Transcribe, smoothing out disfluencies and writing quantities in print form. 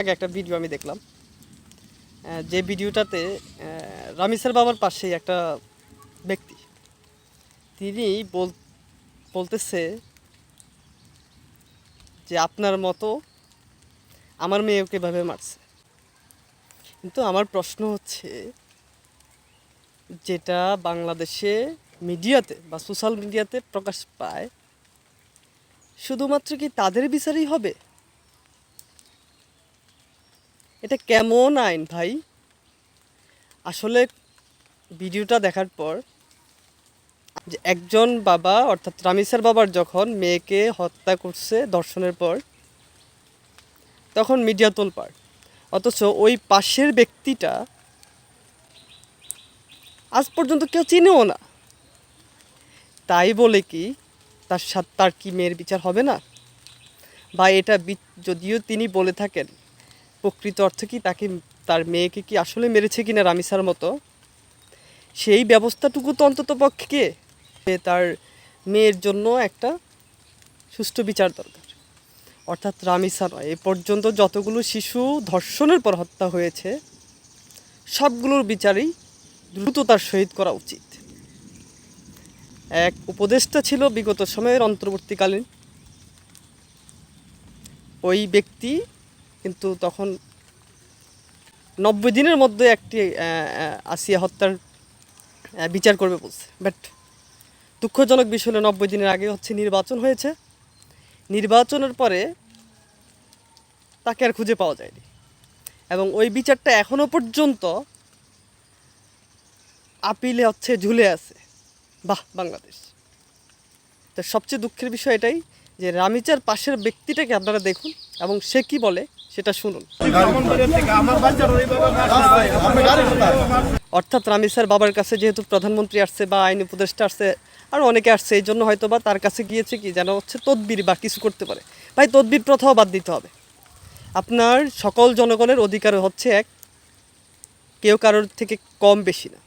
আগে একটা ভিডিও আমি দেখলাম, যে ভিডিওটাতে রামিসার বাবার পাশে একটা ব্যক্তি, তিনি বলতেছে যে আপনার মতো আমার মেয়েকে এভাবে মারছে। কিন্তু আমার প্রশ্ন হচ্ছে, যেটা বাংলাদেশে মিডিয়াতে বা সোশ্যাল মিডিয়াতে প্রকাশ পায়, শুধুমাত্র কি তাদের বিচারই হবে? এটা কেমন আইন ভাই? আসলে ভিডিওটা দেখার পর যে একজন বাবা, অর্থাৎ রামিসার বাবার যখন মেয়েকে হত্যা করছে ধর্ষণের পর, তখন মিডিয়া তোলপাড়, অথচ ওই পাশের ব্যক্তিটা আজ পর্যন্ত কেউ চিনেও না। তাই বলে কি তার কি মেয়ের বিচার হবে না? বা এটা যদিও তিনি বলে থাকেন, প্রকৃত অর্থে কি তার মেয়েকে কি আসলে মেরেছে কিনা রামিসার মতো, সেই ব্যবস্থাটুকু তো অন্তত পক্ষে তার মেয়ের জন্য একটা সুষ্ঠু বিচার দরকার। অর্থাৎ রামিসা নয়, এ পর্যন্ত যতগুলো শিশু ধর্ষণের পর হত্যা হয়েছে, সবগুলোর বিচারই দ্রুততার সহিত করা উচিত। এক উপদেষ্টা ছিল বিগত সময়ের অন্তর্বর্তীকালীন, ওই ব্যক্তি কিন্তু তখন 90 দিনের মধ্যে একটি আসিয়া হত্যার বিচার করবে বলছে। বাট দুঃখজনক বিষয় হলো 90 দিনের আগে নির্বাচন হয়েছে, নির্বাচনের পরে তাকে আর খুঁজে পাওয়া যায়নি, এবং ওই বিচারটা এখনও পর্যন্ত আপিলে ঝুলে আছে। বাংলাদেশ তো সবচেয়ে দুঃখের বিষয় এটাই যে রামিচার পাশের ব্যক্তিটাকে আপনারা দেখুন এবং সে কি বলে সেটা শুনুন। অর্থাৎ রামিসার বাবার কাছে যেহেতু প্রধানমন্ত্রী আসছে বা আইন উপদেষ্টা আসছে, আর অনেকে আসছে, এই জন্য হয়তো বা তার কাছে গিয়েছে কি যেন তদবির বা কিছু করতে পারে। ভাই, তদবির প্রথাও বাদ দিতে হবে। আপনার সকল জনগণের অধিকার এক, কেউ কারোর থেকে কম বেশি না।